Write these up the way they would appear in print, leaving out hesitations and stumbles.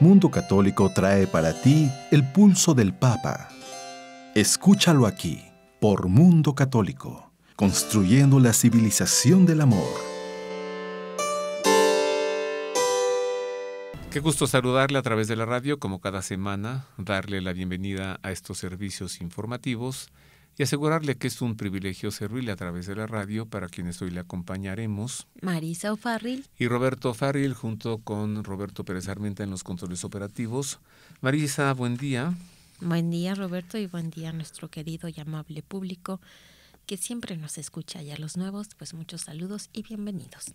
Mundo Católico trae para ti el pulso del Papa. Escúchalo aquí, por Mundo Católico, construyendo la civilización del amor. Qué gusto saludarle a través de la radio, como cada semana, darle la bienvenida a estos servicios informativos y asegurarle que es un privilegio servirle a través de la radio, para quienes hoy le acompañaremos. Marisa O'Farrill. Y Roberto O'Farrill, junto con Roberto Pérez Armenta en los controles operativos. Marisa, buen día. Buen día, Roberto, y buen día a nuestro querido y amable público que siempre nos escucha, y a los nuevos, pues muchos saludos y bienvenidos.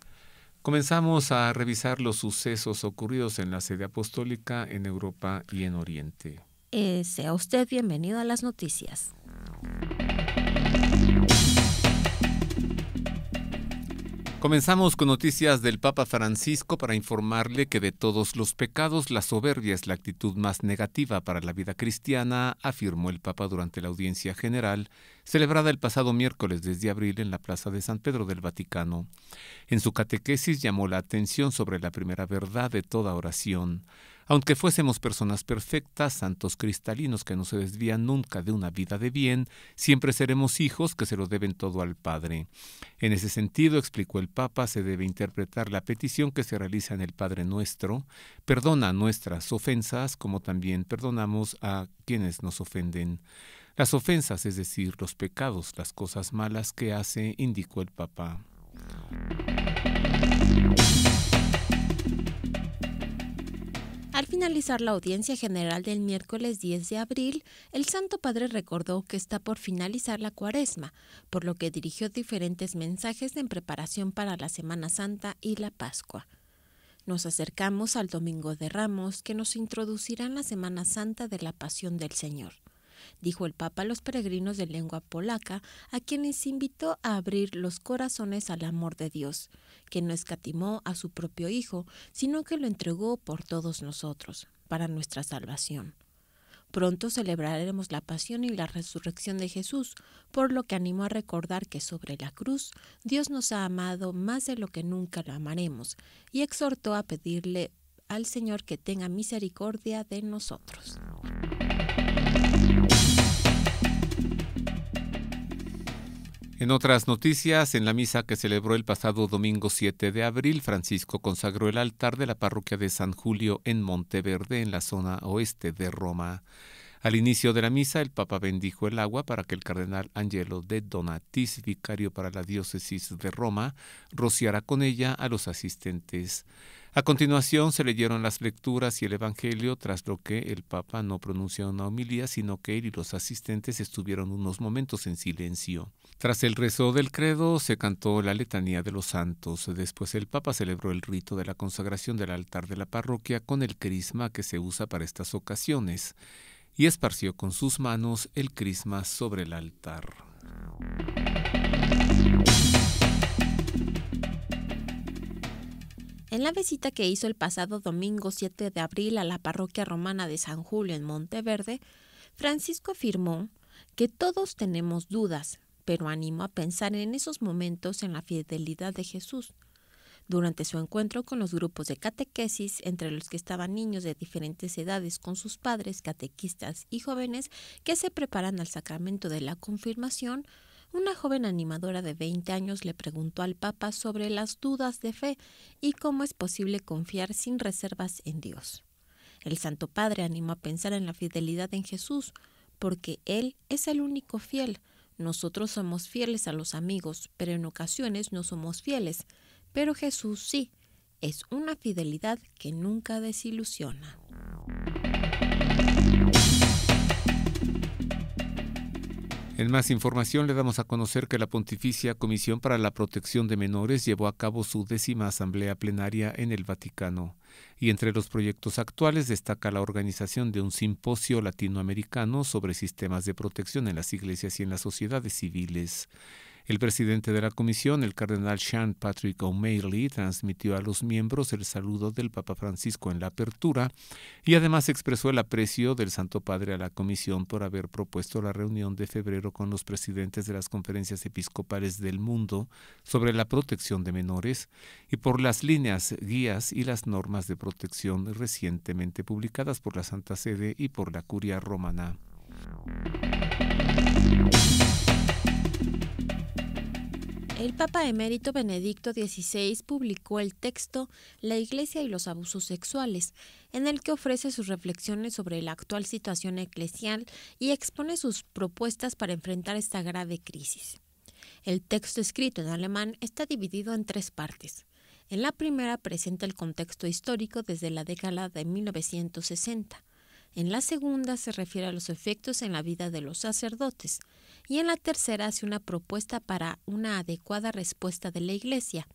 Comenzamos a revisar los sucesos ocurridos en la sede apostólica en Europa y en Oriente. Sea usted bienvenido a las noticias. Comenzamos con noticias del Papa Francisco para informarle que de todos los pecados, la soberbia es la actitud más negativa para la vida cristiana, afirmó el Papa durante la audiencia general, celebrada el pasado miércoles 10 de abril en la Plaza de San Pedro del Vaticano. En su catequesis llamó la atención sobre la primera verdad de toda oración. Aunque fuésemos personas perfectas, santos cristalinos que no se desvían nunca de una vida de bien, siempre seremos hijos que se lo deben todo al Padre. En ese sentido, explicó el Papa, se debe interpretar la petición que se realiza en el Padre Nuestro: perdona nuestras ofensas, como también perdonamos a quienes nos ofenden. Las ofensas, es decir, los pecados, las cosas malas que hace, indicó el Papa. Al finalizar la audiencia general del miércoles 10 de abril, el Santo Padre recordó que está por finalizar la Cuaresma, por lo que dirigió diferentes mensajes en preparación para la Semana Santa y la Pascua. Nos acercamos al Domingo de Ramos, que nos introducirá en la Semana Santa de la Pasión del Señor, dijo el Papa a los peregrinos de lengua polaca, a quienes invitó a abrir los corazones al amor de Dios, que no escatimó a su propio Hijo, sino que lo entregó por todos nosotros, para nuestra salvación. Pronto celebraremos la pasión y la resurrección de Jesús, por lo que animó a recordar que sobre la cruz Dios nos ha amado más de lo que nunca lo amaremos, y exhortó a pedirle al Señor que tenga misericordia de nosotros. En otras noticias, en la misa que celebró el pasado domingo 7 de abril, Francisco consagró el altar de la parroquia de San Julio en Monteverde, en la zona oeste de Roma. Al inicio de la misa, el Papa bendijo el agua para que el cardenal Angelo de Donatis, vicario para la diócesis de Roma, rociara con ella a los asistentes. A continuación se leyeron las lecturas y el Evangelio, tras lo que el Papa no pronunció una homilía, sino que él y los asistentes estuvieron unos momentos en silencio. Tras el rezo del credo se cantó la letanía de los santos. Después el Papa celebró el rito de la consagración del altar de la parroquia con el crisma que se usa para estas ocasiones, y esparció con sus manos el crisma sobre el altar. En la visita que hizo el pasado domingo 7 de abril a la parroquia romana de San Julio en Monteverde, Francisco afirmó que todos tenemos dudas, pero animó a pensar en esos momentos en la fidelidad de Jesús. Durante su encuentro con los grupos de catequesis, entre los que estaban niños de diferentes edades con sus padres, catequistas y jóvenes que se preparan al sacramento de la confirmación, una joven animadora de 20 años le preguntó al Papa sobre las dudas de fe y cómo es posible confiar sin reservas en Dios. El Santo Padre animó a pensar en la fidelidad en Jesús, porque Él es el único fiel. Nosotros somos fieles a los amigos, pero en ocasiones no somos fieles. Pero Jesús sí, es una fidelidad que nunca desilusiona. En más información le damos a conocer que la Pontificia Comisión para la Protección de Menores llevó a cabo su 10ª asamblea plenaria en el Vaticano, y entre los proyectos actuales destaca la organización de un simposio latinoamericano sobre sistemas de protección en las iglesias y en las sociedades civiles. El presidente de la comisión, el cardenal Sean Patrick O'Malley, transmitió a los miembros el saludo del Papa Francisco en la apertura y además expresó el aprecio del Santo Padre a la comisión por haber propuesto la reunión de febrero con los presidentes de las conferencias episcopales del mundo sobre la protección de menores y por las líneas, guías y las normas de protección recientemente publicadas por la Santa Sede y por la Curia Romana. El Papa emérito Benedicto XVI publicó el texto La Iglesia y los abusos sexuales, en el que ofrece sus reflexiones sobre la actual situación eclesial y expone sus propuestas para enfrentar esta grave crisis. El texto escrito en alemán está dividido en 3 partes. En la primera presenta el contexto histórico desde la década de 1960. En la segunda se refiere a los efectos en la vida de los sacerdotes y en la tercera hace una propuesta para una adecuada respuesta de la Iglesia.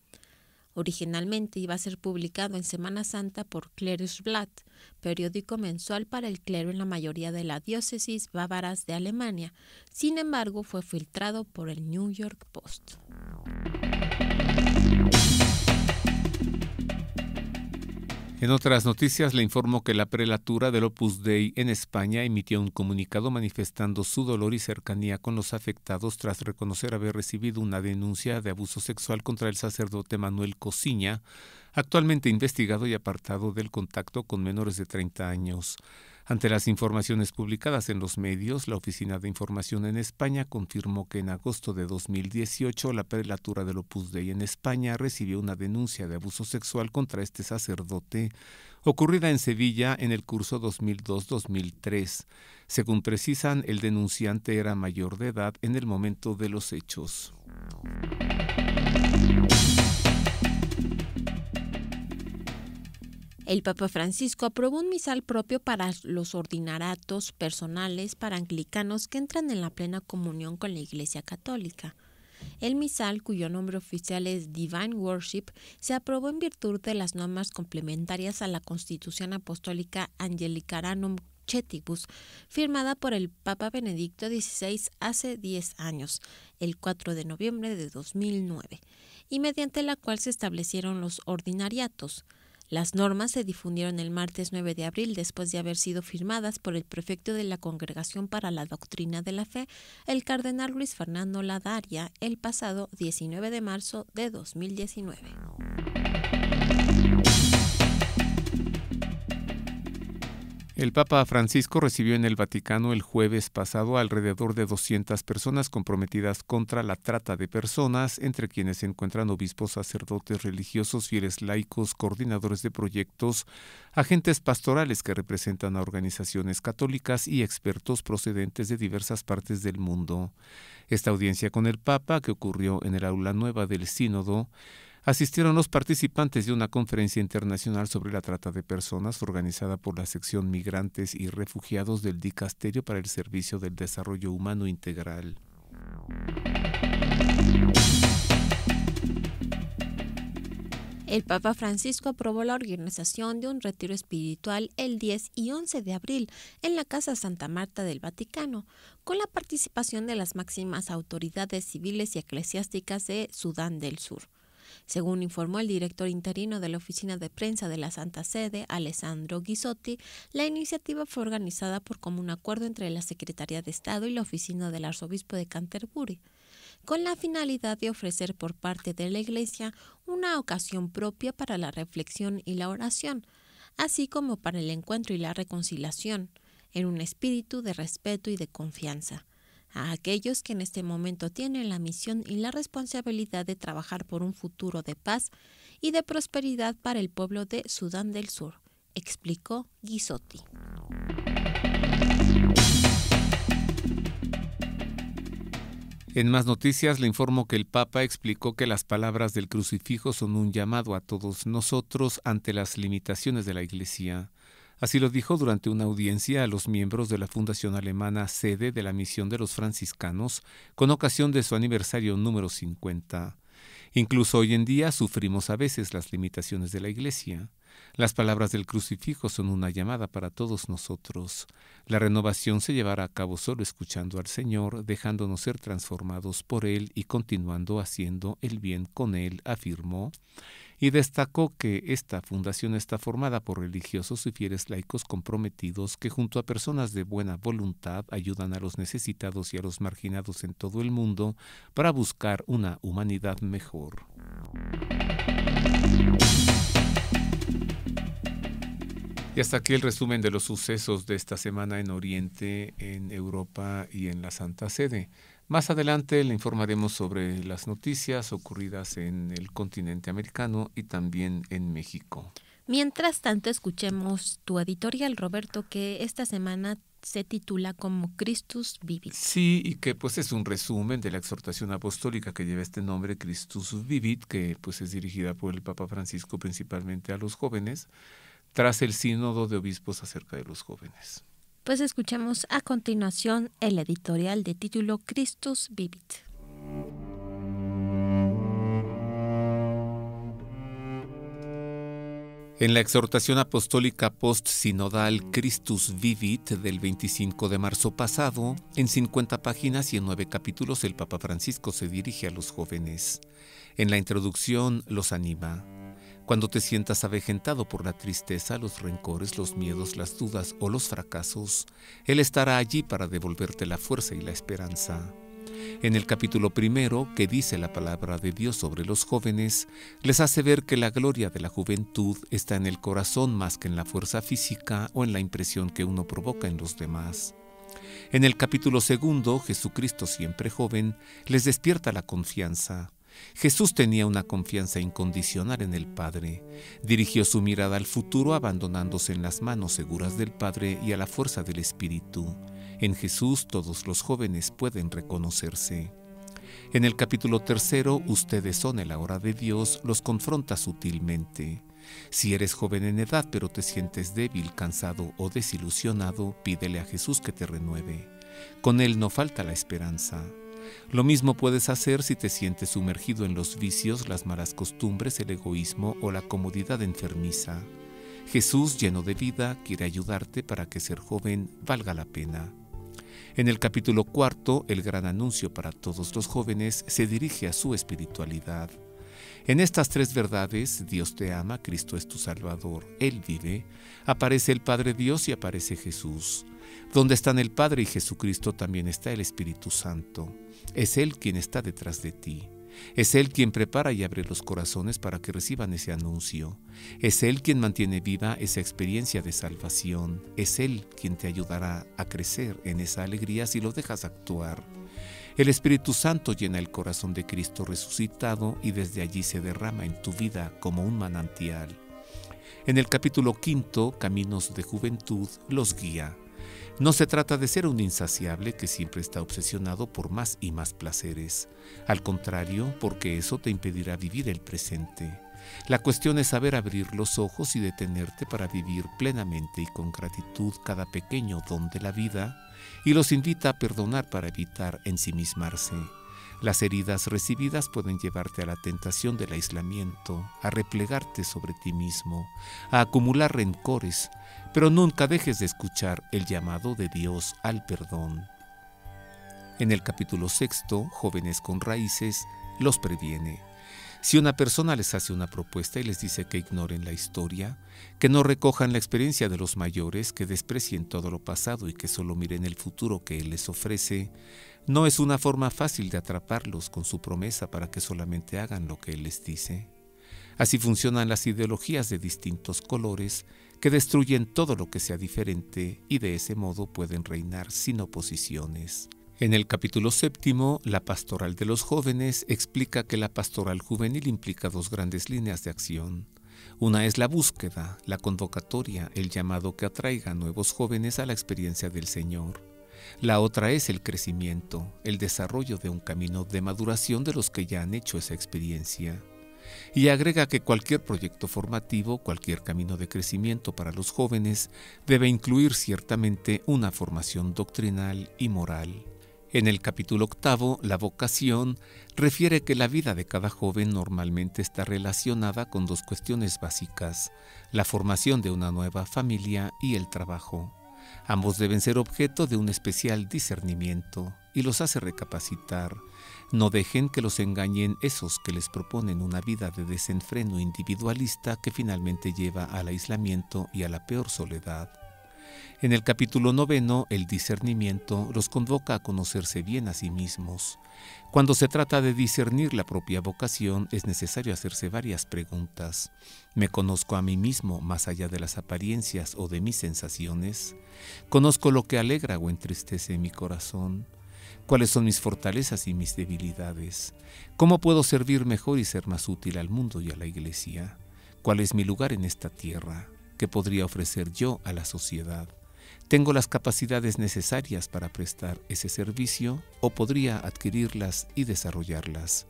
Originalmente iba a ser publicado en Semana Santa por Klerusblatt, periódico mensual para el clero en la mayoría de las diócesis bávaras de Alemania. Sin embargo, fue filtrado por el New York Post. En otras noticias le informo que la prelatura del Opus Dei en España emitió un comunicado manifestando su dolor y cercanía con los afectados tras reconocer haber recibido una denuncia de abuso sexual contra el sacerdote Manuel Cosiña, actualmente investigado y apartado del contacto con menores de 30 años. Ante las informaciones publicadas en los medios, la Oficina de Información en España confirmó que en agosto de 2018 la prelatura del Opus Dei en España recibió una denuncia de abuso sexual contra este sacerdote, ocurrida en Sevilla en el curso 2002-2003. Según precisan, el denunciante era mayor de edad en el momento de los hechos. El Papa Francisco aprobó un misal propio para los ordinariatos personales para anglicanos que entran en la plena comunión con la Iglesia Católica. El misal, cuyo nombre oficial es Divine Worship, se aprobó en virtud de las normas complementarias a la Constitución Apostólica Angelicaranum Cetibus, firmada por el Papa Benedicto XVI hace 10 años, el 4 de noviembre de 2009, y mediante la cual se establecieron los ordinariatos. Las normas se difundieron el martes 9 de abril después de haber sido firmadas por el prefecto de la Congregación para la Doctrina de la Fe, el cardenal Luis Fernando Ladaria, el pasado 19 de marzo de 2019. El Papa Francisco recibió en el Vaticano el jueves pasado alrededor de 200 personas comprometidas contra la trata de personas, entre quienes se encuentran obispos, sacerdotes religiosos, fieles laicos, coordinadores de proyectos, agentes pastorales que representan a organizaciones católicas y expertos procedentes de diversas partes del mundo. Esta audiencia con el Papa, que ocurrió en el aula nueva del Sínodo, asistieron los participantes de una conferencia internacional sobre la trata de personas organizada por la sección Migrantes y Refugiados del Dicasterio para el Servicio del Desarrollo Humano Integral. El Papa Francisco aprobó la organización de un retiro espiritual el 10 y 11 de abril en la Casa Santa Marta del Vaticano, con la participación de las máximas autoridades civiles y eclesiásticas de Sudán del Sur. Según informó el director interino de la Oficina de Prensa de la Santa Sede, Alessandro Ghisotti, la iniciativa fue organizada por común acuerdo entre la Secretaría de Estado y la Oficina del Arzobispo de Canterbury, con la finalidad de ofrecer por parte de la Iglesia una ocasión propia para la reflexión y la oración, así como para el encuentro y la reconciliación, en un espíritu de respeto y de confianza, a aquellos que en este momento tienen la misión y la responsabilidad de trabajar por un futuro de paz y de prosperidad para el pueblo de Sudán del Sur, explicó Ghisotti. En más noticias le informo que el Papa explicó que las palabras del crucifijo son un llamado a todos nosotros ante las limitaciones de la Iglesia. Así lo dijo durante una audiencia a los miembros de la fundación alemana sede de la misión de los franciscanos con ocasión de su aniversario número 50. Incluso hoy en día sufrimos a veces las limitaciones de la Iglesia. Las palabras del crucifijo son una llamada para todos nosotros. La renovación se llevará a cabo solo escuchando al Señor, dejándonos ser transformados por Él y continuando haciendo el bien con Él, afirmó, y destacó que esta fundación está formada por religiosos y fieles laicos comprometidos que junto a personas de buena voluntad ayudan a los necesitados y a los marginados en todo el mundo para buscar una humanidad mejor. Y hasta aquí el resumen de los sucesos de esta semana en Oriente, en Europa y en la Santa Sede. Más adelante le informaremos sobre las noticias ocurridas en el continente americano y también en México. Mientras tanto, escuchemos tu editorial, Roberto, que esta semana se titula como Christus Vivit. Sí, y que pues es un resumen de la exhortación apostólica que lleva este nombre, Christus Vivit, que pues es dirigida por el Papa Francisco principalmente a los jóvenes, tras el sínodo de obispos acerca de los jóvenes. Pues escuchamos a continuación el editorial de título Christus Vivit. En la exhortación apostólica post-sinodal Christus Vivit del 25 de marzo pasado, en 50 páginas y en 9 capítulos, el Papa Francisco se dirige a los jóvenes. En la introducción los anima. Cuando te sientas avejentado por la tristeza, los rencores, los miedos, las dudas o los fracasos, Él estará allí para devolverte la fuerza y la esperanza. En el capítulo 1, que dice la palabra de Dios sobre los jóvenes, les hace ver que la gloria de la juventud está en el corazón más que en la fuerza física o en la impresión que uno provoca en los demás. En el capítulo 2, Jesucristo siempre joven, les despierta la confianza. Jesús tenía una confianza incondicional en el Padre. Dirigió su mirada al futuro abandonándose en las manos seguras del Padre y a la fuerza del Espíritu. En Jesús todos los jóvenes pueden reconocerse. En el capítulo 3, ustedes son el ahora de Dios, los confronta sutilmente. Si eres joven en edad pero te sientes débil, cansado o desilusionado, pídele a Jesús que te renueve. Con Él no falta la esperanza. Lo mismo puedes hacer si te sientes sumergido en los vicios, las malas costumbres, el egoísmo o la comodidad enfermiza. Jesús, lleno de vida, quiere ayudarte para que ser joven valga la pena. En el capítulo 4, el gran anuncio para todos los jóvenes se dirige a su espiritualidad. En estas 3 verdades, Dios te ama, Cristo es tu Salvador, Él vive, aparece el Padre Dios y aparece Jesús. Donde están el Padre y Jesucristo también está el Espíritu Santo. Es Él quien está detrás de ti. Es Él quien prepara y abre los corazones para que reciban ese anuncio. Es Él quien mantiene viva esa experiencia de salvación. Es Él quien te ayudará a crecer en esa alegría si lo dejas actuar. El Espíritu Santo llena el corazón de Cristo resucitado y desde allí se derrama en tu vida como un manantial. En el capítulo 5, Caminos de Juventud, los guía. No se trata de ser un insaciable que siempre está obsesionado por más y más placeres. Al contrario, porque eso te impedirá vivir el presente. La cuestión es saber abrir los ojos y detenerte para vivir plenamente y con gratitud cada pequeño don de la vida, y los invita a perdonar para evitar ensimismarse. Las heridas recibidas pueden llevarte a la tentación del aislamiento, a replegarte sobre ti mismo, a acumular rencores, pero nunca dejes de escuchar el llamado de Dios al perdón. En el capítulo 6, Jóvenes con Raíces, los previene. Si una persona les hace una propuesta y les dice que ignoren la historia, que no recojan la experiencia de los mayores, que desprecien todo lo pasado y que solo miren el futuro que Él les ofrece, no es una forma fácil de atraparlos con su promesa para que solamente hagan lo que Él les dice. Así funcionan las ideologías de distintos colores que destruyen todo lo que sea diferente y de ese modo pueden reinar sin oposiciones. En el capítulo 7, la pastoral de los jóvenes explica que la pastoral juvenil implica 2 grandes líneas de acción. Una es la búsqueda, la convocatoria, el llamado que atraiga a nuevos jóvenes a la experiencia del Señor. La otra es el crecimiento, el desarrollo de un camino de maduración de los que ya han hecho esa experiencia. Y agrega que cualquier proyecto formativo, cualquier camino de crecimiento para los jóvenes, debe incluir ciertamente una formación doctrinal y moral. En el capítulo 8, la vocación, refiere que la vida de cada joven normalmente está relacionada con dos cuestiones básicas: la formación de una nueva familia y el trabajo. Ambos deben ser objeto de un especial discernimiento y los hace recapacitar. No dejen que los engañen esos que les proponen una vida de desenfreno individualista que finalmente lleva al aislamiento y a la peor soledad. En el capítulo 9, el discernimiento los convoca a conocerse bien a sí mismos. Cuando se trata de discernir la propia vocación, es necesario hacerse varias preguntas. ¿Me conozco a mí mismo más allá de las apariencias o de mis sensaciones? ¿Conozco lo que alegra o entristece mi corazón? ¿Cuáles son mis fortalezas y mis debilidades? ¿Cómo puedo servir mejor y ser más útil al mundo y a la Iglesia? ¿Cuál es mi lugar en esta tierra? ¿Qué podría ofrecer yo a la sociedad? ¿Tengo las capacidades necesarias para prestar ese servicio o podría adquirirlas y desarrollarlas?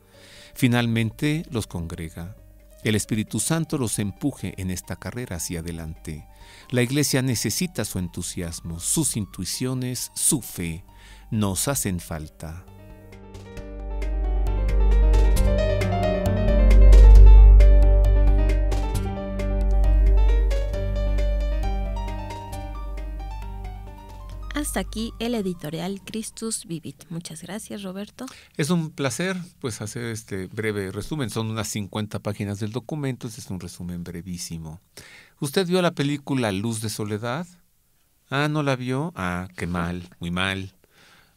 Finalmente, los congrega. El Espíritu Santo los empuje en esta carrera hacia adelante. La Iglesia necesita su entusiasmo, sus intuiciones, su fe. Nos hacen falta. Hasta aquí el editorial Christus Vivit. Muchas gracias, Roberto. Es un placer pues hacer este breve resumen. Son unas 50 páginas del documento. Este es un resumen brevísimo. ¿Usted vio la película Luz de Soledad? Ah, ¿no la vio? Ah, qué mal, muy mal.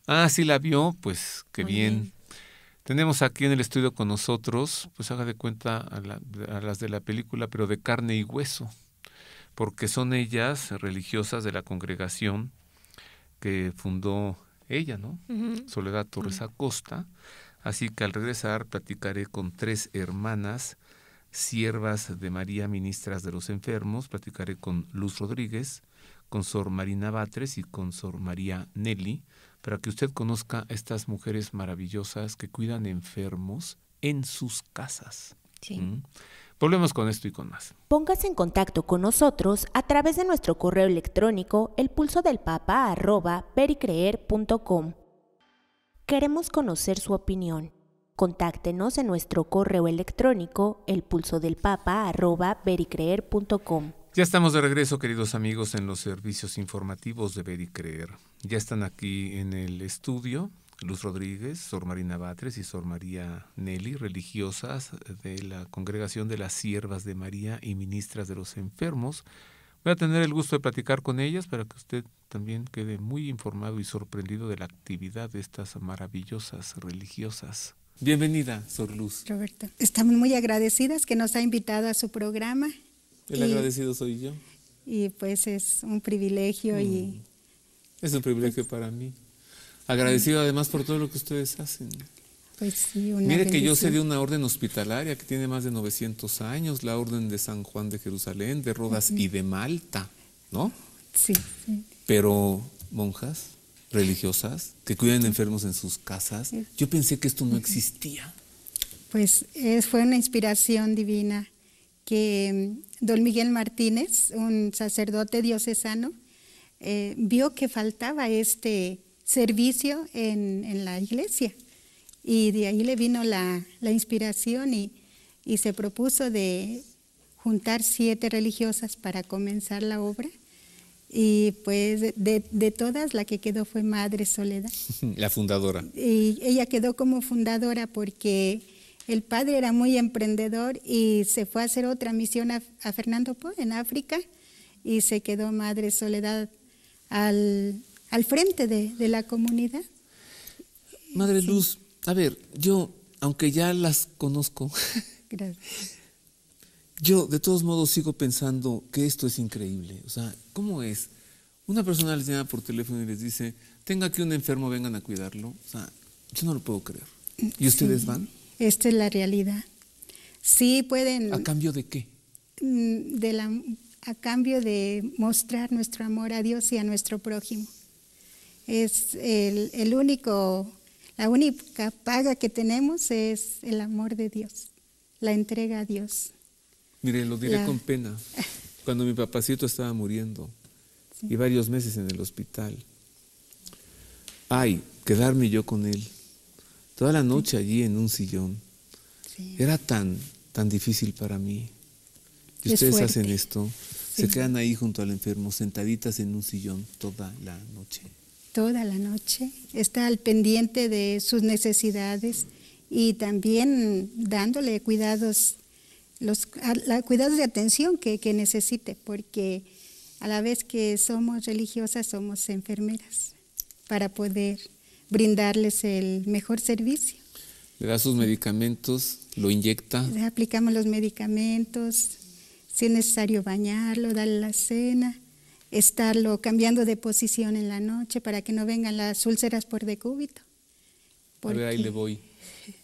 Ah, sí la vio, pues qué bien. Tenemos aquí en el estudio con nosotros, pues haga de cuenta a las de la película, pero de carne y hueso, porque son ellas religiosas de la congregación que fundó ella, ¿no? Soledad Torres Acosta. Así que al regresar platicaré con 3 hermanas, siervas de María, ministras de los enfermos. Platicaré con Luz Rodríguez, con Sor Marina Batres y con Sor María Nelly, para que usted conozca a estas mujeres maravillosas que cuidan enfermos en sus casas. Sí. Volvemos con esto y con más. Póngase en contacto con nosotros a través de nuestro correo electrónico elpulsodelpapa@vericreer.com. Queremos conocer su opinión. Contáctenos en nuestro correo electrónico elpulsodelpapa@vericreer.com. Ya estamos de regreso, queridos amigos, en los servicios informativos de Ver y Creer. Ya están aquí en el estudio Luz Rodríguez, Sor Marina Batres y Sor María Nelly, religiosas de la Congregación de las Siervas de María y Ministras de los Enfermos. Voy a tener el gusto de platicar con ellas para que usted también quede muy informado y sorprendido de la actividad de estas maravillosas religiosas. Bienvenida, Sor Luz. Roberto, estamos muy agradecidas que nos ha invitado a su programa. El agradecido soy yo. Y pues es un privilegio y... Es un privilegio para mí. Agradecido además por todo lo que ustedes hacen. Pues sí, una Mire que bendición. yo sé de una orden hospitalaria que tiene más de 900 años, la orden de San Juan de Jerusalén, de Rodas y de Malta, ¿no? Sí, sí. Pero monjas religiosas que cuidan enfermos en sus casas, yo pensé que esto no existía. Pues fue una inspiración divina que don Miguel Martínez, un sacerdote diocesano, vio que faltaba este servicio en la iglesia. Y de ahí le vino la inspiración y se propuso de juntar 7 religiosas para comenzar la obra. Y pues de todas, la que quedó fue Madre Soledad. La fundadora. Y ella quedó como fundadora porque el padre era muy emprendedor y se fue a hacer otra misión a Fernando Po, en África, y se quedó Madre Soledad al frente de la comunidad. Madre Sí. Luz, a ver, yo, aunque ya las conozco, Gracias. yo de todos modos sigo pensando que esto es increíble. O sea, ¿cómo es? Una persona les llama por teléfono y les dice, tenga aquí un enfermo, vengan a cuidarlo. O sea, yo no lo puedo creer. ¿Y ustedes Sí, van? Esta es la realidad. Sí pueden, ¿A cambio de qué? a cambio de mostrar nuestro amor a Dios y a nuestro prójimo. Es la única paga que tenemos es el amor de Dios, la entrega a Dios. Mire, lo diré con pena. Cuando mi papacito estaba muriendo y varios meses en el hospital, Ay, quedarme yo con él. Toda la noche allí en un sillón. Sí. Era tan difícil para mí. Y Es ustedes fuerte. hacen esto. Sí. Se quedan ahí junto al enfermo, sentaditas en un sillón toda la noche. Toda la noche, está al pendiente de sus necesidades y también dándole cuidados, cuidados de atención que necesite, porque a la vez que somos religiosas, somos enfermeras, para poder brindarles el mejor servicio. Le da sus medicamentos, lo inyecta. Le aplicamos los medicamentos, si es necesario bañarlo, darle la cena, estarlo cambiando de posición en la noche para que no vengan las úlceras por decúbito. A ver, ahí le voy.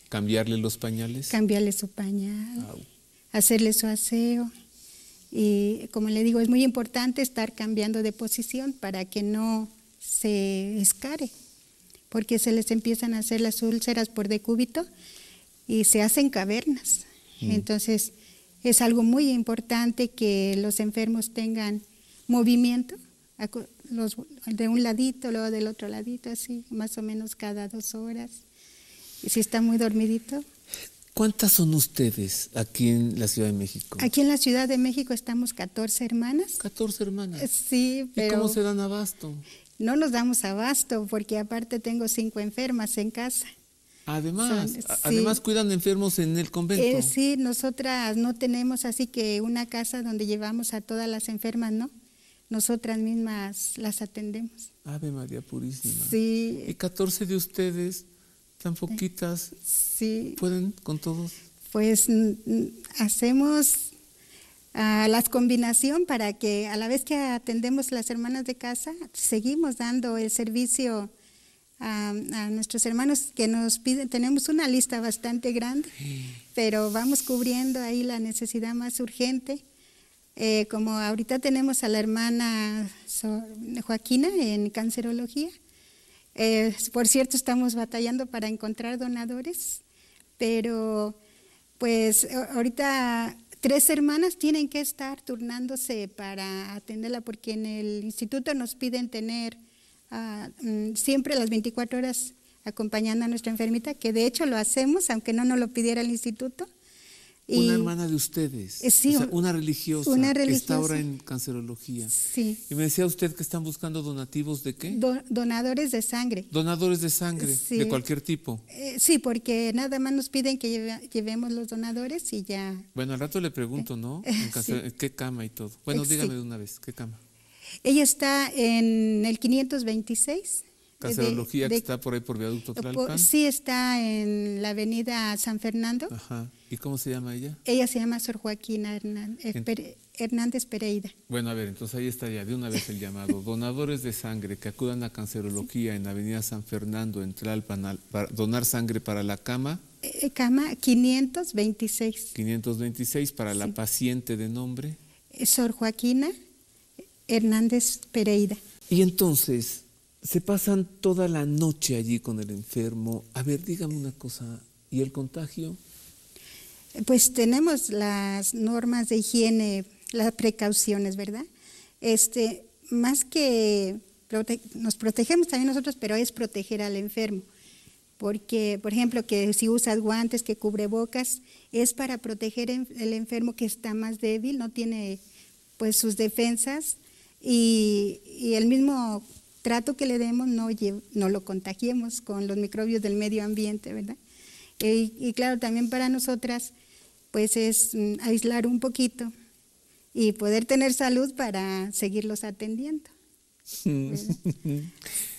Cambiarle los pañales. Cambiarle su pañal, Au. hacerle su aseo. Y como le digo, es muy importante estar cambiando de posición para que no se escare, porque se les empiezan a hacer las úlceras por decúbito y se hacen cavernas. Entonces, es algo muy importante que los enfermos tengan movimiento, de un ladito, luego del otro ladito, así, más o menos cada 2 horas. Y si está muy dormidito. ¿Cuántas son ustedes aquí en la Ciudad de México? Aquí en la Ciudad de México estamos 14 hermanas. 14 hermanas. Sí, pero ¿Y cómo se dan abasto? no nos damos abasto, porque aparte tengo 5 enfermas en casa. Además, Sí. además cuidan enfermos en el convento. Sí, nosotras no tenemos así que una casa donde llevamos a todas las enfermas, ¿no? Nosotras mismas las atendemos. Ave María Purísima. Sí, ¿Y 14 de ustedes, tan poquitas, sí, pueden con todos? pues hacemos la combinación para que a la vez que atendemos las hermanas de casa, seguimos dando el servicio a nuestros hermanos que nos piden. Tenemos una lista bastante grande, pero vamos cubriendo ahí la necesidad más urgente. Como ahorita tenemos a la hermana Joaquina en cancerología. Por cierto, estamos batallando para encontrar donadores, pero pues ahorita 3 hermanas tienen que estar turnándose para atenderla, porque en el instituto nos piden tener siempre las 24 horas acompañando a nuestra enfermita, que de hecho lo hacemos, aunque no nos lo pidiera el instituto. Una hermana de ustedes, sí, o sea, una religiosa, está ahora en cancerología. Sí. Y me decía usted que están buscando donativos ¿de qué? Donadores de sangre. Donadores de sangre, Sí. de cualquier tipo. Sí, porque nada más nos piden que llevemos los donadores y ya. Bueno, al rato le pregunto, ¿no? ¿Qué cama y todo? Bueno, Sí. dígame de una vez, ¿qué cama? Ella está en el 526. Cancerología que está por ahí por Viaducto Tlalpan. Sí, está en la avenida San Fernando. Ajá. ¿Y cómo se llama ella? Ella se llama Sor Joaquina Hernández Pereira. Bueno, a ver, entonces ahí está ya de una vez el llamado. Donadores de sangre que acudan a cancerología en Avenida San Fernando, en Tlalpan, para donar sangre para la cama. Cama 526. 526 para la paciente de nombre. Sor Joaquina Hernández Pereira. Y entonces, se pasan toda la noche allí con el enfermo. A ver, dígame una cosa, ¿y el contagio? Pues tenemos las normas de higiene, las precauciones, ¿verdad? Más que nos protegemos también nosotros, pero es proteger al enfermo. Porque, por ejemplo, que si usas guantes, que cubrebocas, es para proteger el enfermo que está más débil, no tiene pues sus defensas, y el mismo trato que le demos no lo contagiemos con los microbios del medio ambiente, ¿verdad? Y claro, también para nosotras, pues es aislar un poquito y poder tener salud para seguirlos atendiendo. ¿Verdad?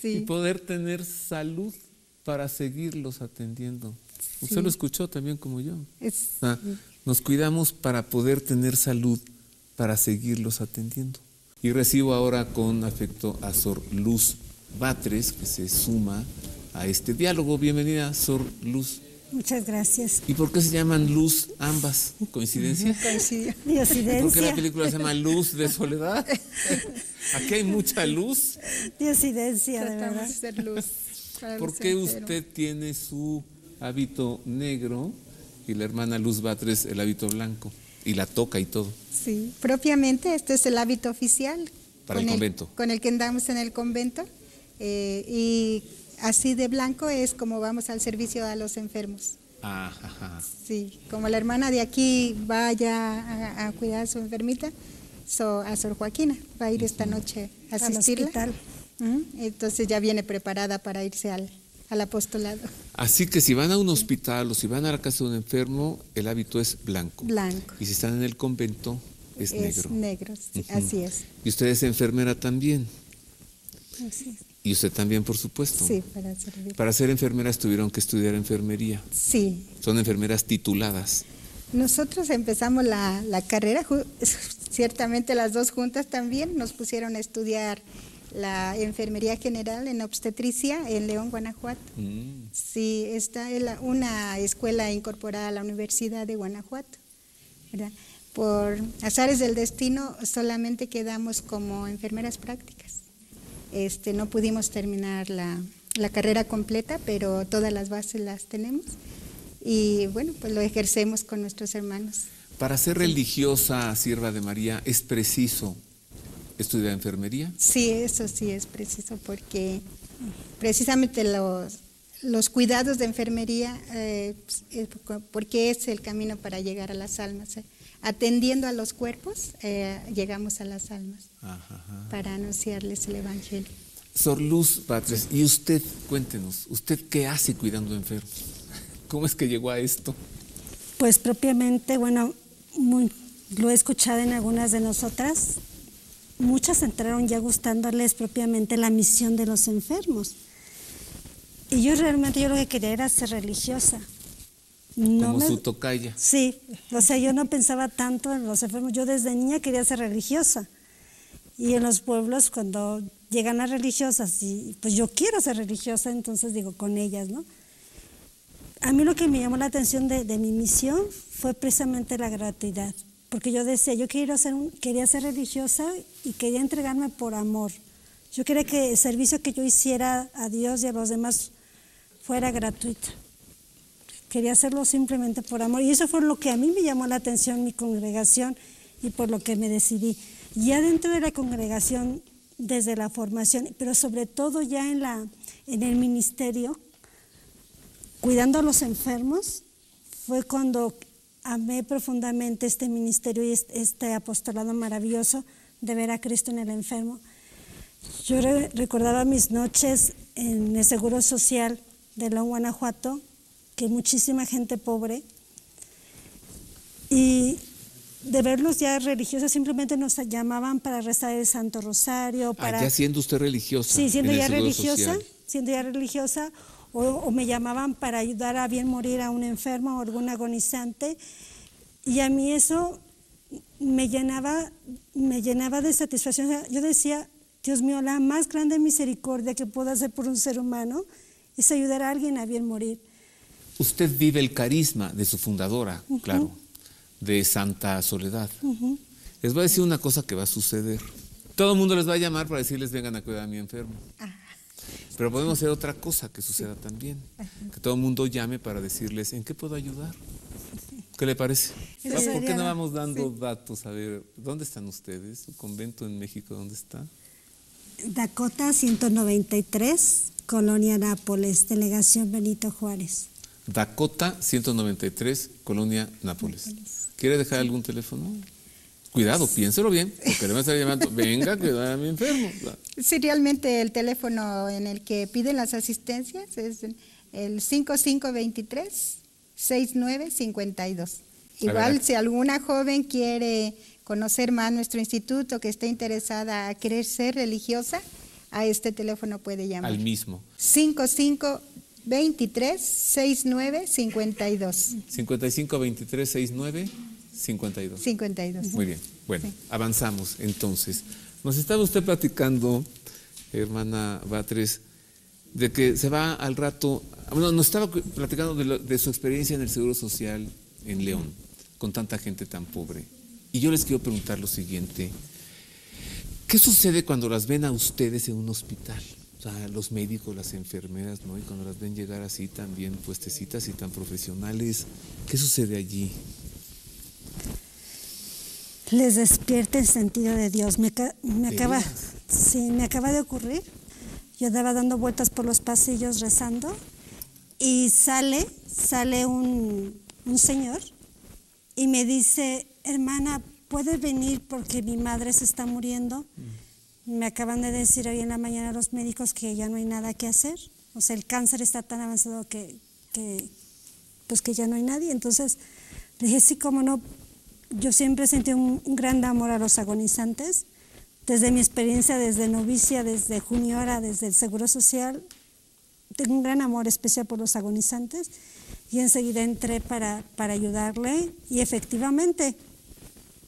Sí. Y poder tener salud para seguirlos atendiendo. Usted lo escuchó también como yo. Nos cuidamos para poder tener salud para seguirlos atendiendo. Y recibo ahora con afecto a Sor Luz Batres, que se suma a este diálogo. Bienvenida, Sor Luz. Muchas gracias. ¿Y por qué se llaman Luz ambas? ¿Coincidencia? Diosidencia. ¿Por qué la película se llama Luz de Soledad? Aquí hay mucha luz. Diosidencia, de verdad. Tratamos de ser luz. ¿Por qué usted tiene su hábito negro y la hermana Luz Batres el hábito blanco? Y la toca y todo. Sí, propiamente este es el hábito oficial. Para el convento. Con el que andamos en el convento. Y así de blanco es como vamos al servicio a los enfermos. Ajá. Sí, como la hermana de aquí vaya a cuidar a su enfermita, a Sor Joaquina, va a ir esta noche a asistirla. Al hospital. Entonces ya viene preparada para irse al apostolado. Así que si van a un hospital o si van a la casa de un enfermo, el hábito es blanco. Blanco. Y si están en el convento, es negro. Es negro, sí, así es. Y usted es enfermera también. Así es. Y usted también, por supuesto. Sí, para servir. Para ser enfermeras tuvieron que estudiar enfermería. Sí. Son enfermeras tituladas. Nosotros empezamos la carrera, ciertamente las dos juntas también, nos pusieron a estudiar la enfermería general en obstetricia en León, Guanajuato. Sí, está en una escuela incorporada a la Universidad de Guanajuato, ¿verdad? Por azares del destino solamente quedamos como enfermeras prácticas. No pudimos terminar la carrera completa, pero todas las bases las tenemos y bueno, pues lo ejercemos con nuestros hermanos. Para ser religiosa, sierva de María, ¿es preciso estudiar enfermería? Sí, eso sí es preciso porque precisamente los cuidados de enfermería, porque es el camino para llegar a las almas. Atendiendo a los cuerpos, llegamos a las almas para anunciarles el Evangelio. Sor Luz Batres, y usted, cuéntenos, ¿usted qué hace cuidando enfermos? ¿Cómo es que llegó a esto? Pues propiamente, bueno, lo he escuchado en algunas de nosotras. Muchas entraron ya gustándoles propiamente la misión de los enfermos. Y yo lo que quería era ser religiosa. Como su tocaya. Sí, o sea, yo no pensaba tanto en los enfermos. Yo desde niña quería ser religiosa. Y en los pueblos, cuando llegan las religiosas, y pues yo quiero ser religiosa, entonces digo, con ellas, ¿no? A mí lo que me llamó la atención de mi misión fue precisamente la gratuidad. Porque yo decía, yo quería ser religiosa y quería entregarme por amor. Yo quería que el servicio que yo hiciera a Dios y a los demás fuera gratuito. Quería hacerlo simplemente por amor. Y eso fue lo que a mí me llamó la atención, mi congregación, y por lo que me decidí. Ya dentro de la congregación, desde la formación, pero sobre todo ya en el ministerio, cuidando a los enfermos, fue cuando amé profundamente este ministerio y este apostolado maravilloso de ver a Cristo en el enfermo. Yo recordaba mis noches en el Seguro Social de León, Guanajuato, que muchísima gente pobre, y de verlos ya religiosos, simplemente nos llamaban para rezar el Santo Rosario. Ya siendo usted religiosa. Sí, siendo ya religiosa, o me llamaban para ayudar a bien morir a un enfermo o algún agonizante, y a mí eso me llenaba de satisfacción. O sea, yo decía, Dios mío, la más grande misericordia que puedo hacer por un ser humano es ayudar a alguien a bien morir. Usted vive el carisma de su fundadora, claro, de Santa Soledad. Les voy a decir una cosa que va a suceder. Todo el mundo les va a llamar para decirles, vengan a cuidar a mi enfermo. Pero podemos hacer otra cosa que suceda también. Que todo el mundo llame para decirles, ¿en qué puedo ayudar? ¿Qué le parece? Sí, ¿Por qué no vamos dando datos? A ver, ¿dónde están ustedes? ¿Su convento en México dónde está? Dakota 193, Colonia Nápoles, Delegación Benito Juárez. Dakota 193, Colonia Nápoles. ¿Quiere dejar algún teléfono? Cuidado, piénselo bien, porque le van a estar llamando, venga, que va a mi enfermo. Sí, realmente el teléfono en el que piden las asistencias es el 5523-6952. Igual, si alguna joven quiere conocer más nuestro instituto, que esté interesada a querer ser religiosa, a este teléfono puede llamar. Al mismo. 5523-6952. 5523-6952. 52. Muy bien. Bueno, avanzamos entonces. Nos estaba usted platicando, hermana Batres, de que se va al rato. Bueno, nos estaba platicando de su experiencia en el Seguro Social en León, con tanta gente tan pobre. Y yo les quiero preguntar lo siguiente. ¿Qué sucede cuando las ven a ustedes en un hospital? O sea, los médicos, las enfermeras, ¿no? Y cuando las ven llegar así tan bien puestecitas y tan profesionales, ¿qué sucede allí? Les despierta el sentido de Dios. Me acaba de ocurrir Yo andaba dando vueltas por los pasillos rezando y sale un señor y me dice, hermana, ¿puedes venir porque mi madre se está muriendo? Me acaban de decir hoy en la mañana los médicos que ya no hay nada que hacer. O sea, el cáncer está tan avanzado que ya no hay nadie. Entonces dije, sí, cómo no. Yo siempre sentí un gran amor a los agonizantes. Desde mi experiencia, desde novicia, desde juniora, desde el Seguro Social, tengo un gran amor especial por los agonizantes. Y enseguida entré para ayudarle y efectivamente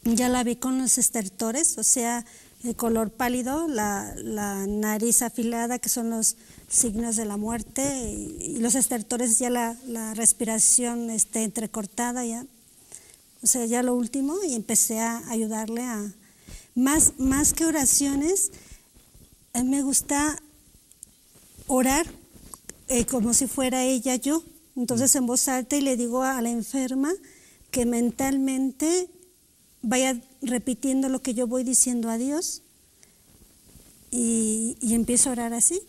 ya la vi con los estertores, o sea, el color pálido, la nariz afilada, que son los signos de la muerte, y los estertores, ya la respiración entrecortada, ya, o sea, ya lo último, y empecé a ayudarle a... Más que oraciones, a mí me gusta orar como si fuera ella yo. Entonces en voz alta, y le digo a la enferma que mentalmente vaya repitiendo lo que yo voy diciendo a Dios y empiezo a orar así.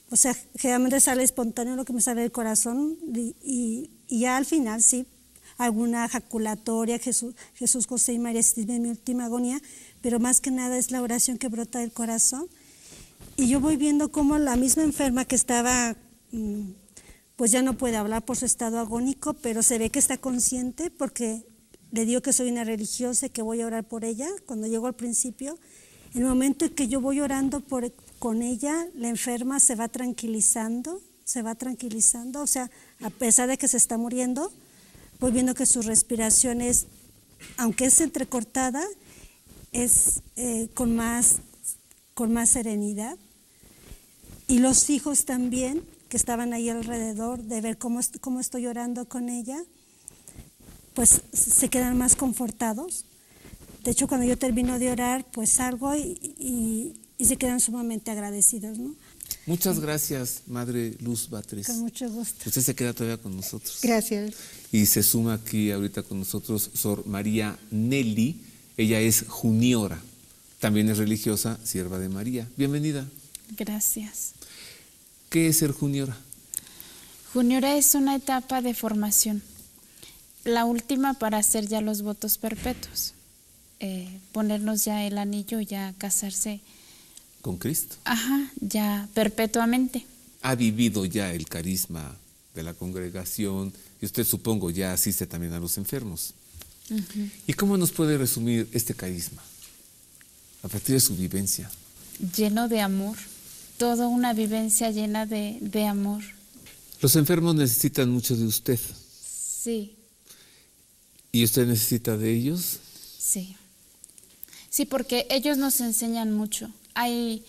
O sea, generalmente sale espontáneo lo que me sale del corazón y ya al final sí, alguna ejaculatoria, Jesús, José y María, estima en mi última agonía, pero más que nada es la oración que brota del corazón. Y yo voy viendo cómo la misma enferma que estaba... pues ya no puede hablar por su estado agónico, pero se ve que está consciente porque le digo que soy una religiosa y que voy a orar por ella. Cuando llego al principio, en el momento en que yo voy orando con ella, la enferma se va tranquilizando, o sea, a pesar de que se está muriendo, voy viendo que su respiración es, aunque es entrecortada, es con más serenidad. Y los hijos también, que estaban ahí alrededor, de ver cómo estoy orando con ella, pues se quedan más confortados. De hecho, cuando yo termino de orar, pues salgo y se quedan sumamente agradecidos, ¿no? Muchas gracias, Madre Luz Batres. Con mucho gusto. Usted se queda todavía con nosotros. Gracias. Y se suma aquí ahorita con nosotros Sor María Nelly. Ella es juniora, también es religiosa, sierva de María. Bienvenida. Gracias. ¿Qué es ser juniora? Juniora es una etapa de formación, la última para hacer ya los votos perpetuos, ponernos ya el anillo, ya casarse. ¿Con Cristo? Ajá, ya perpetuamente. Ha vivido ya el carisma de la congregación y usted, supongo, ya asiste también a los enfermos. ¿Y cómo nos puede resumir este carisma a partir de su vivencia? Lleno de amor, toda una vivencia llena de amor. Los enfermos necesitan mucho de usted. Sí. ¿Y usted necesita de ellos? Sí. Sí, porque ellos nos enseñan mucho. Hay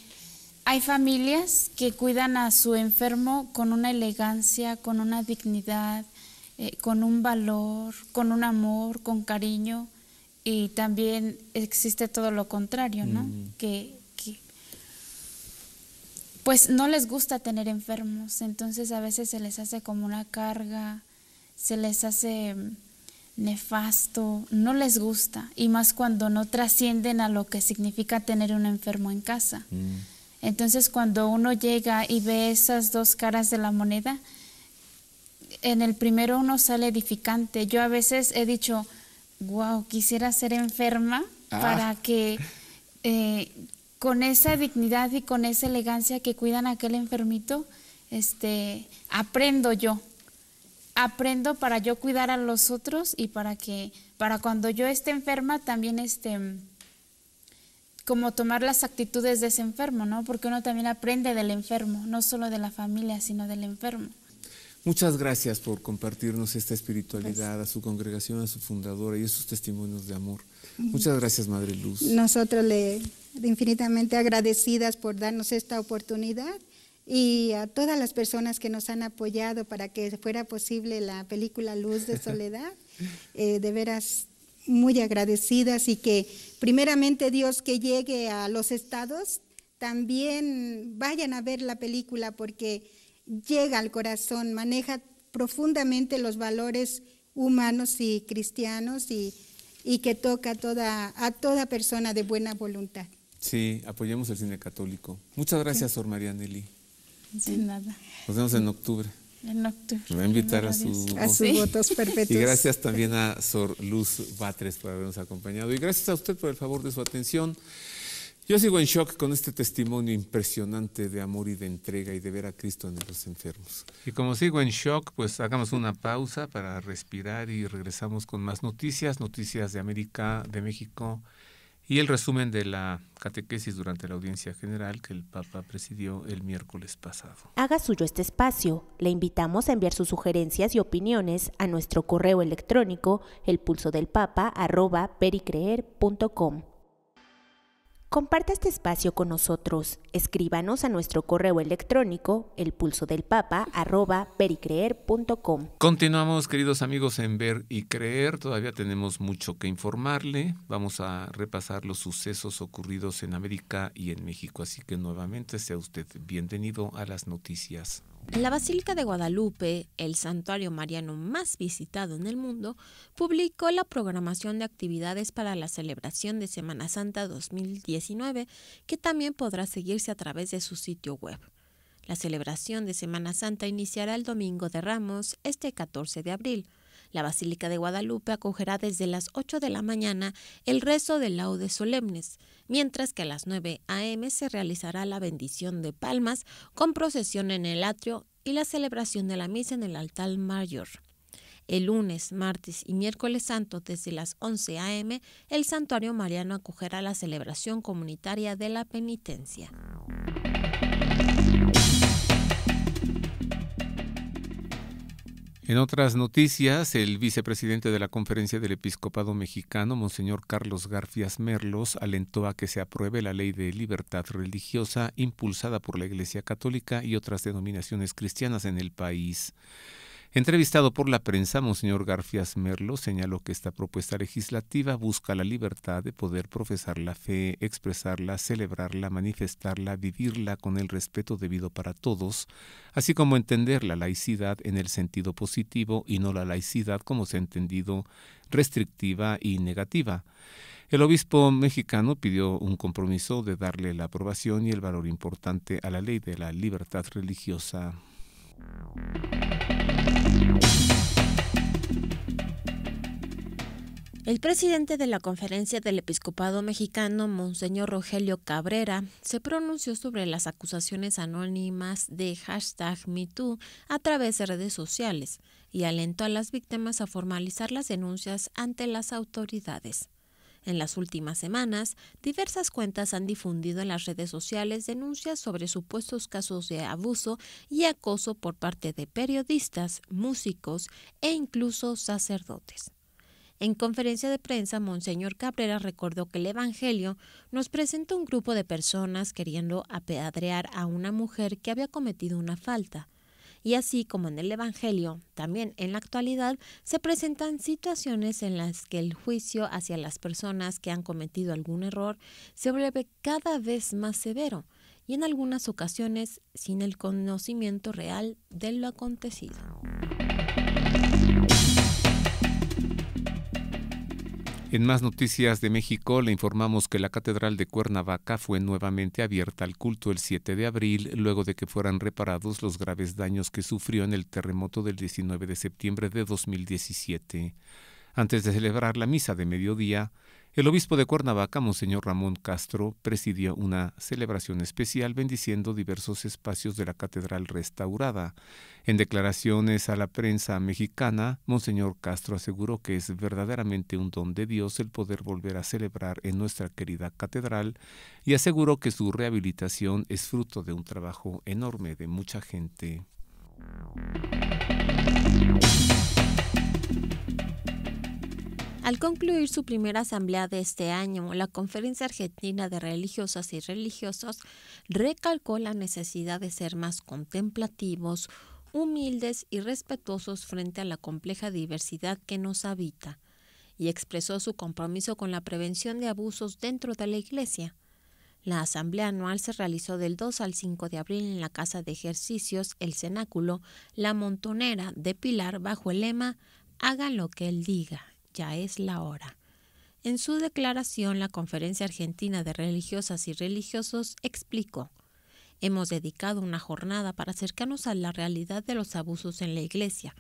familias que cuidan a su enfermo con una elegancia, con una dignidad, con un valor, con un amor, con cariño, y también existe todo lo contrario, ¿no? Que pues no les gusta tener enfermos, entonces a veces se les hace como una carga, se les hace nefasto, no les gusta, y más cuando no trascienden a lo que significa tener un enfermo en casa. Entonces cuando uno llega y ve esas dos caras de la moneda, en el primero uno sale edificante. Yo a veces he dicho, wow, quisiera ser enferma para que con esa dignidad y con esa elegancia que cuidan a aquel enfermito, aprendo para yo cuidar a los otros y para cuando yo esté enferma también como tomar las actitudes de ese enfermo, ¿no? Porque uno también aprende del enfermo, no solo de la familia, sino del enfermo. Muchas gracias por compartirnos esta espiritualidad, a su congregación, a su fundadora y esos testimonios de amor. Muchas gracias, Madre Luz. Nosotros infinitamente agradecidas por darnos esta oportunidad y a todas las personas que nos han apoyado para que fuera posible la película Luz de Soledad. De veras muy agradecidas, y que primeramente Dios, que llegue a los estados, también vayan a ver la película porque llega al corazón, maneja profundamente los valores humanos y cristianos y que toca a toda persona de buena voluntad. Sí, apoyemos el cine católico. Muchas gracias, Sor María Nelly. De nada. Nos vemos en octubre. En octubre. Me va a invitar a sus votos perpetuos. Y gracias también a Sor Luz Batres por habernos acompañado. Y gracias a usted por el favor de su atención. Yo sigo en shock con este testimonio impresionante de amor y de entrega y de ver a Cristo en los enfermos. Y como sigo en shock, pues hagamos una pausa para respirar y regresamos con más noticias de América, de México y el resumen de la catequesis durante la audiencia general que el Papa presidió el miércoles pasado. Haga suyo este espacio. Le invitamos a enviar sus sugerencias y opiniones a nuestro correo electrónico elpulsodelpapa@pericreer.com. Comparte este espacio con nosotros. Escríbanos a nuestro correo electrónico elpulsodelpapa@pericreer.com. Continuamos, queridos amigos, en Ver y Creer. Todavía tenemos mucho que informarle. Vamos a repasar los sucesos ocurridos en América y en México. Así que nuevamente sea usted bienvenido a las noticias. La Basílica de Guadalupe, el santuario mariano más visitado en el mundo, publicó la programación de actividades para la celebración de Semana Santa 2019, que también podrá seguirse a través de su sitio web. La celebración de Semana Santa iniciará el Domingo de Ramos, este 14 de abril. La Basílica de Guadalupe acogerá desde las 8 de la mañana el rezo de laudes solemnes, mientras que a las 9 a.m. se realizará la bendición de palmas con procesión en el atrio y la celebración de la misa en el altar mayor. El lunes, martes y miércoles santo, desde las 11 a.m., el santuario mariano acogerá la celebración comunitaria de la penitencia. En otras noticias, el vicepresidente de la Conferencia del Episcopado Mexicano, Monseñor Carlos Garfias Merlos, alentó a que se apruebe la ley de libertad religiosa impulsada por la Iglesia Católica y otras denominaciones cristianas en el país. Entrevistado por la prensa, Monseñor Garfias Merlos señaló que esta propuesta legislativa busca la libertad de poder profesar la fe, expresarla, celebrarla, manifestarla, vivirla con el respeto debido para todos, así como entender la laicidad en el sentido positivo y no la laicidad como se ha entendido restrictiva y negativa. El obispo mexicano pidió un compromiso de darle la aprobación y el valor importante a la ley de la libertad religiosa. El presidente de la Conferencia del Episcopado Mexicano, Monseñor Rogelio Cabrera, se pronunció sobre las acusaciones anónimas de #MeToo a través de redes sociales y alentó a las víctimas a formalizar las denuncias ante las autoridades. En las últimas semanas, diversas cuentas han difundido en las redes sociales denuncias sobre supuestos casos de abuso y acoso por parte de periodistas, músicos e incluso sacerdotes. En conferencia de prensa, Monseñor Cabrera recordó que el Evangelio nos presenta un grupo de personas queriendo apedrear a una mujer que había cometido una falta. Y así como en el Evangelio, también en la actualidad se presentan situaciones en las que el juicio hacia las personas que han cometido algún error se vuelve cada vez más severo y en algunas ocasiones sin el conocimiento real de lo acontecido. En más noticias de México, le informamos que la Catedral de Cuernavaca fue nuevamente abierta al culto el 7 de abril, luego de que fueran reparados los graves daños que sufrió en el terremoto del 19 de septiembre de 2017. Antes de celebrar la misa de mediodía, el obispo de Cuernavaca, Monseñor Ramón Castro, presidió una celebración especial bendiciendo diversos espacios de la catedral restaurada. En declaraciones a la prensa mexicana, Monseñor Castro aseguró que es verdaderamente un don de Dios el poder volver a celebrar en nuestra querida catedral y aseguró que su rehabilitación es fruto de un trabajo enorme de mucha gente. Al concluir su primera asamblea de este año, la Conferencia Argentina de Religiosas y Religiosos recalcó la necesidad de ser más contemplativos, humildes y respetuosos frente a la compleja diversidad que nos habita, y expresó su compromiso con la prevención de abusos dentro de la Iglesia. La asamblea anual se realizó del 2 al 5 de abril en la Casa de Ejercicios El Cenáculo, La Montonera de Pilar, bajo el lema «Hagan lo que Él diga, ya es la hora». En su declaración, la Conferencia Argentina de Religiosas y Religiosos explicó: Hemos dedicado una jornada para acercarnos a la realidad de los abusos en la Iglesia,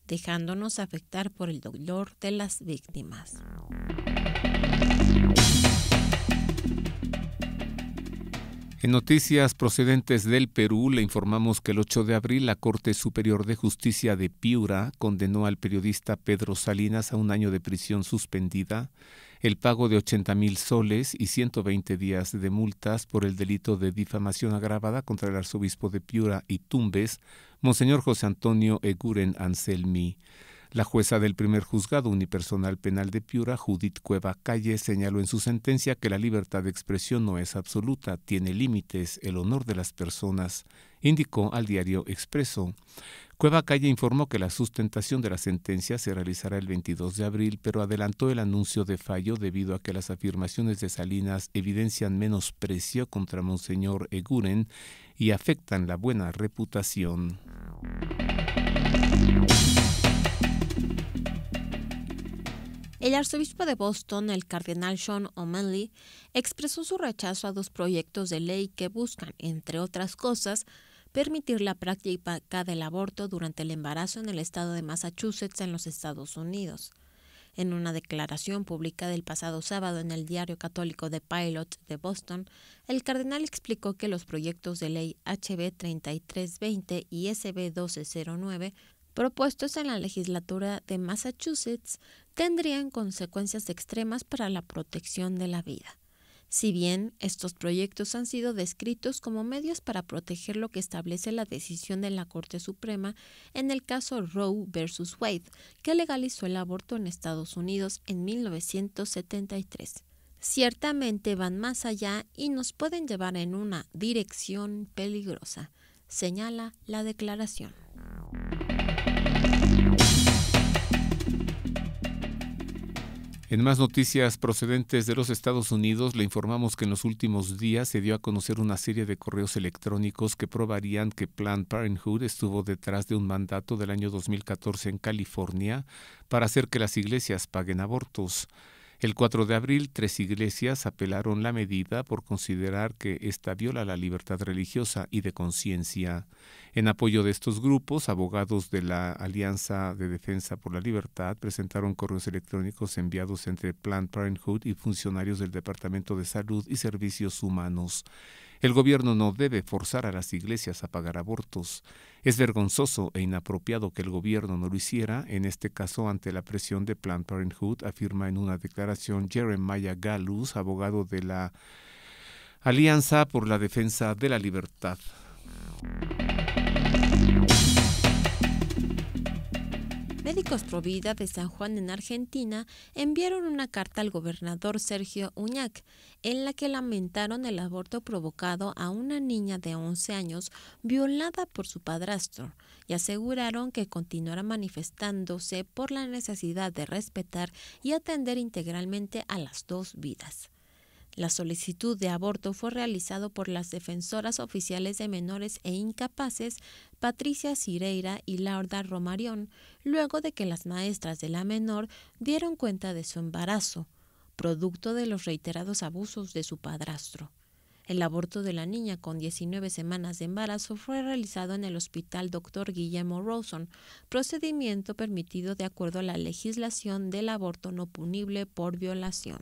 dejándonos afectar por el dolor de las víctimas. En noticias procedentes del Perú, le informamos que el 8 de abril la Corte Superior de Justicia de Piura condenó al periodista Pedro Salinas a 1 año de prisión suspendida, el pago de 80,000 soles y 120 días de multas por el delito de difamación agravada contra el arzobispo de Piura y Tumbes, Monseñor José Antonio Eguren Anselmi. La jueza del primer juzgado unipersonal penal de Piura, Judith Cueva Calle, señaló en su sentencia que la libertad de expresión no es absoluta, tiene límites, el honor de las personas, indicó al diario Expreso. Cueva Calle informó que la sustentación de la sentencia se realizará el 22 de abril, pero adelantó el anuncio de fallo debido a que las afirmaciones de Salinas evidencian menosprecio contra Monseñor Eguren y afectan la buena reputación. El arzobispo de Boston, el cardenal Sean O'Malley, expresó su rechazo a 2 proyectos de ley que buscan, entre otras cosas, permitir la práctica del aborto durante el embarazo en el estado de Massachusetts en los Estados Unidos. En una declaración publicada el pasado sábado en el diario católico The Pilot de Boston, el cardenal explicó que los proyectos de ley HB 3320 y SB 1209 propuestos en la legislatura de Massachusetts tendrían consecuencias extremas para la protección de la vida. Si bien estos proyectos han sido descritos como medios para proteger lo que establece la decisión de la Corte Suprema en el caso Roe versus Wade, que legalizó el aborto en Estados Unidos en 1973. Ciertamente van más allá y nos pueden llevar en una dirección peligrosa, señala la declaración. En más noticias procedentes de los Estados Unidos, le informamos que en los últimos días se dio a conocer una serie de correos electrónicos que probarían que Planned Parenthood estuvo detrás de un mandato del año 2014 en California para hacer que las iglesias paguen abortos. El 4 de abril, 3 iglesias apelaron la medida por considerar que esta viola la libertad religiosa y de conciencia. En apoyo de estos grupos, abogados de la Alianza de Defensa por la Libertad presentaron correos electrónicos enviados entre Planned Parenthood y funcionarios del Departamento de Salud y Servicios Humanos. El gobierno no debe forzar a las iglesias a pagar abortos. Es vergonzoso e inapropiado que el gobierno no lo hiciera, en este caso ante la presión de Planned Parenthood, afirma en una declaración Jeremiah Gallus, abogado de la Alianza por la Defensa de la Libertad. Médicos Pro Vida de San Juan en Argentina enviaron una carta al gobernador Sergio Uñac en la que lamentaron el aborto provocado a una niña de 11 años violada por su padrastro y aseguraron que continuará manifestándose por la necesidad de respetar y atender integralmente a las 2 vidas. La solicitud de aborto fue realizado por las defensoras oficiales de menores e incapaces Patricia Cireira y Laura Romarión, luego de que las maestras de la menor dieron cuenta de su embarazo, producto de los reiterados abusos de su padrastro. El aborto de la niña con 19 semanas de embarazo fue realizado en el Hospital Dr. Guillermo Rawson, procedimiento permitido de acuerdo a la legislación del aborto no punible por violación.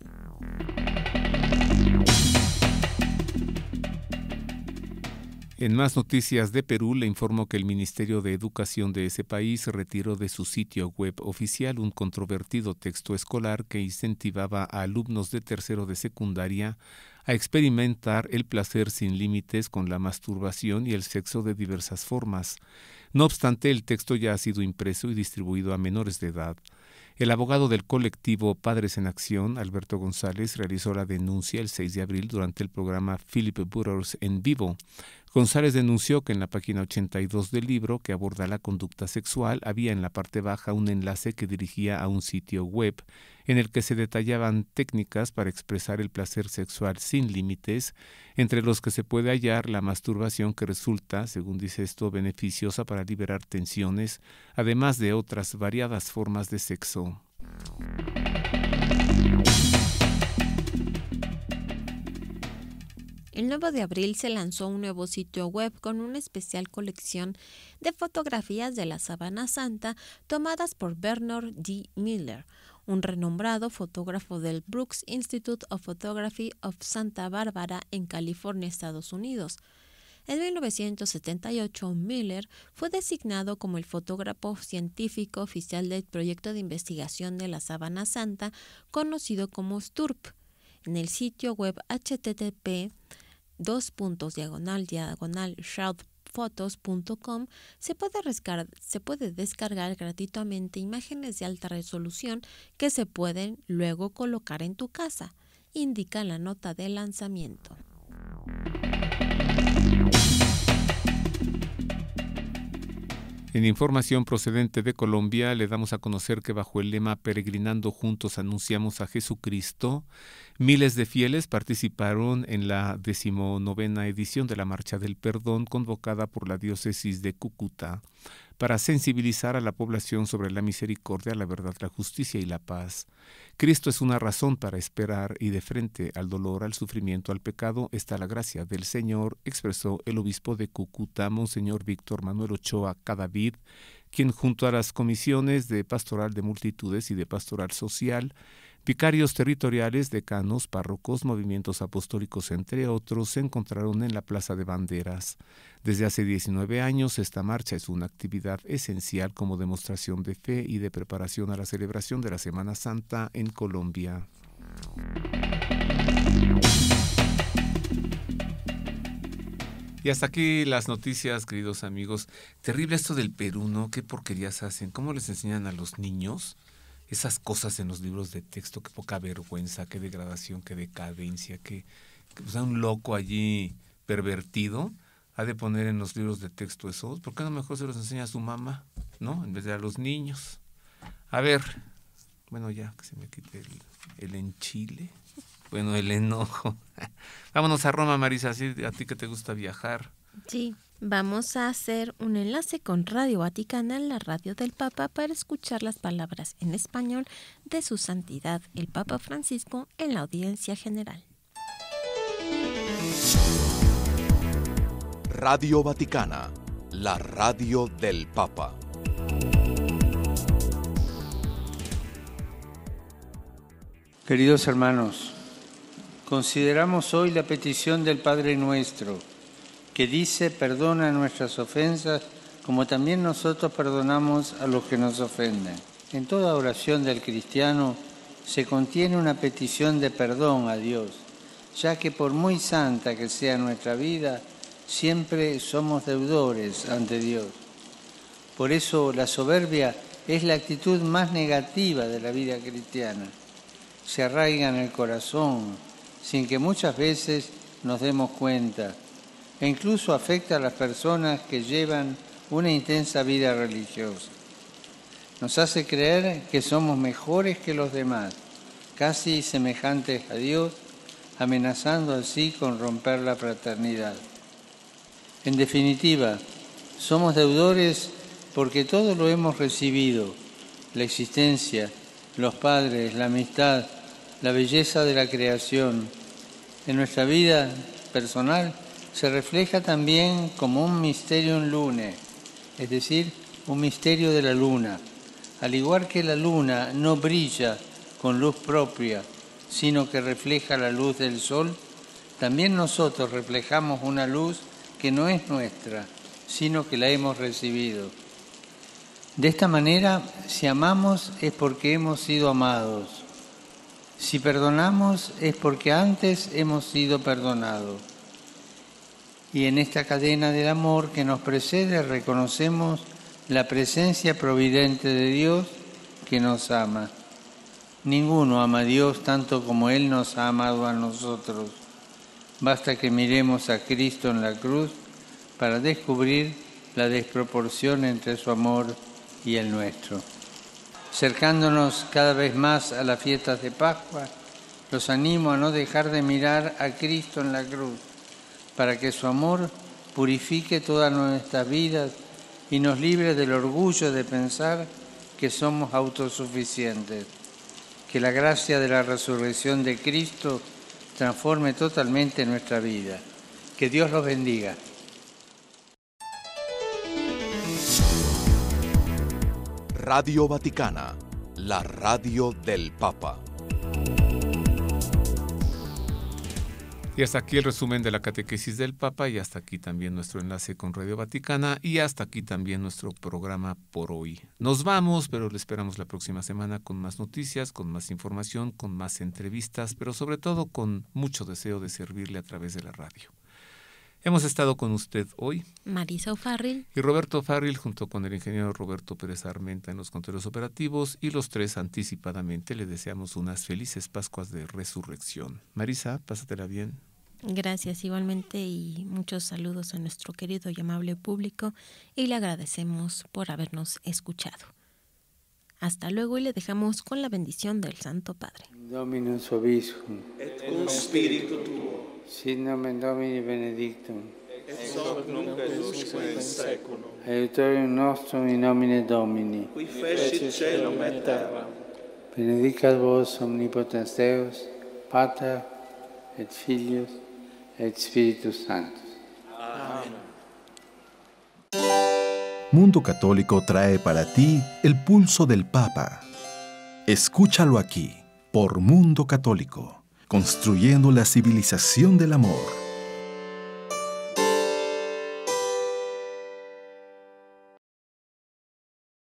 En más noticias de Perú, le informo que el Ministerio de Educación de ese país retiró de su sitio web oficial un controvertido texto escolar que incentivaba a alumnos de tercero de secundaria a experimentar el placer sin límites con la masturbación y el sexo de diversas formas. No obstante, el texto ya ha sido impreso y distribuido a menores de edad. El abogado del colectivo Padres en Acción, Alberto González, realizó la denuncia el 6 de abril durante el programa Philip Butters en vivo. González denunció que en la página 82 del libro, que aborda la conducta sexual, había en la parte baja un enlace que dirigía a un sitio web en el que se detallaban técnicas para expresar el placer sexual sin límites, entre los que se puede hallar la masturbación, que resulta, según dice esto, beneficiosa para liberar tensiones, además de otras variadas formas de sexo. El 9 de abril se lanzó un nuevo sitio web con una especial colección de fotografías de la Sábana Santa tomadas por Bernard D. Miller, un renombrado fotógrafo del Brooks Institute of Photography of Santa Barbara en California, Estados Unidos. En 1978, Miller fue designado como el fotógrafo científico oficial del proyecto de investigación de la Sábana Santa, conocido como STURP. En el sitio web http://shoutphotos.com se puede descargar gratuitamente imágenes de alta resolución que se pueden luego colocar en tu casa, indica la nota de lanzamiento. En información procedente de Colombia, le damos a conocer que bajo el lema Peregrinando Juntos Anunciamos a Jesucristo, miles de fieles participaron en la 19ª edición de la Marcha del Perdón convocada por la diócesis de Cúcuta para sensibilizar a la población sobre la misericordia, la verdad, la justicia y la paz. Cristo es una razón para esperar y de frente al dolor, al sufrimiento, al pecado, está la gracia del Señor, expresó el obispo de Cúcuta, Monseñor Víctor Manuel Ochoa Cadavid, quien junto a las comisiones de Pastoral de Multitudes y de Pastoral Social, vicarios territoriales, decanos, párrocos, movimientos apostólicos, entre otros, se encontraron en la Plaza de Banderas. Desde hace 19 años, esta marcha es una actividad esencial como demostración de fe y de preparación a la celebración de la Semana Santa en Colombia. Y hasta aquí las noticias, queridos amigos. Terrible esto del Perú, ¿no? ¿Qué porquerías hacen? ¿Cómo les enseñan a los niños esas cosas en los libros de texto? Qué poca vergüenza, qué degradación, qué decadencia, que un loco allí pervertido ha de poner en los libros de texto eso. ¿Por qué no mejor se los enseña a su mamá, no? En vez de a los niños. A ver, bueno, ya que se me quite el enchile, bueno, el enojo. Vámonos a Roma, Marisa, ¿sí? A ti que te gusta viajar. Sí. Vamos a hacer un enlace con Radio Vaticana, la radio del Papa, para escuchar las palabras en español de su santidad, el Papa Francisco, en la audiencia general. Radio Vaticana, la radio del Papa. Queridos hermanos, consideramos hoy la petición del Padre Nuestro, que dice: perdona nuestras ofensas, como también nosotros perdonamos a los que nos ofenden. En toda oración del cristiano se contiene una petición de perdón a Dios, ya que por muy santa que sea nuestra vida, siempre somos deudores ante Dios. Por eso la soberbia es la actitud más negativa de la vida cristiana. Se arraiga en el corazón, sin que muchas veces nos demos cuenta, e incluso afecta a las personas que llevan una intensa vida religiosa. Nos hace creer que somos mejores que los demás, casi semejantes a Dios, amenazando así con romper la fraternidad. En definitiva, somos deudores porque todo lo hemos recibido: la existencia, los padres, la amistad, la belleza de la creación. En nuestra vida personal se refleja también como un mysterium lunae, es decir, un misterio de la luna. Al igual que la luna no brilla con luz propia, sino que refleja la luz del sol, también nosotros reflejamos una luz que no es nuestra, sino que la hemos recibido. De esta manera, si amamos es porque hemos sido amados. Si perdonamos es porque antes hemos sido perdonados. Y en esta cadena del amor que nos precede reconocemos la presencia providente de Dios que nos ama. Ninguno ama a Dios tanto como Él nos ha amado a nosotros. Basta que miremos a Cristo en la cruz para descubrir la desproporción entre su amor y el nuestro. Acercándonos cada vez más a las fiestas de Pascua, los animo a no dejar de mirar a Cristo en la cruz, para que su amor purifique todas nuestras vidas y nos libre del orgullo de pensar que somos autosuficientes. Que la gracia de la resurrección de Cristo transforme totalmente nuestra vida. Que Dios los bendiga. Radio Vaticana, la radio del Papa. Y hasta aquí el resumen de la catequesis del Papa, y hasta aquí también nuestro enlace con Radio Vaticana, y hasta aquí también nuestro programa por hoy. Nos vamos, pero le esperamos la próxima semana con más noticias, con más información, con más entrevistas, pero sobre todo con mucho deseo de servirle a través de la radio. Hemos estado con usted hoy, Marisa O'Farrill y Roberto O'Farrill, junto con el ingeniero Roberto Pérez Armenta en los controles operativos, y los tres anticipadamente le deseamos unas felices Pascuas de Resurrección. Marisa, pásatela bien. Gracias igualmente, y muchos saludos a nuestro querido y amable público, y le agradecemos por habernos escuchado. Hasta luego, y le dejamos con la bendición del Santo Padre. Dominus vobiscum, et cum spiritu tuo, sit nomen Domini benedictum, et hoc nunc et usque in seculum, aiutorium nostrum in nomine Domini, qui fecit caelum et terram. benedicat vos omnipotens Deus, Pater et Filius et Spiritus Sanctus. Amén. Mundo Católico trae para ti el pulso del Papa. Escúchalo aquí, por Mundo Católico, construyendo la civilización del amor.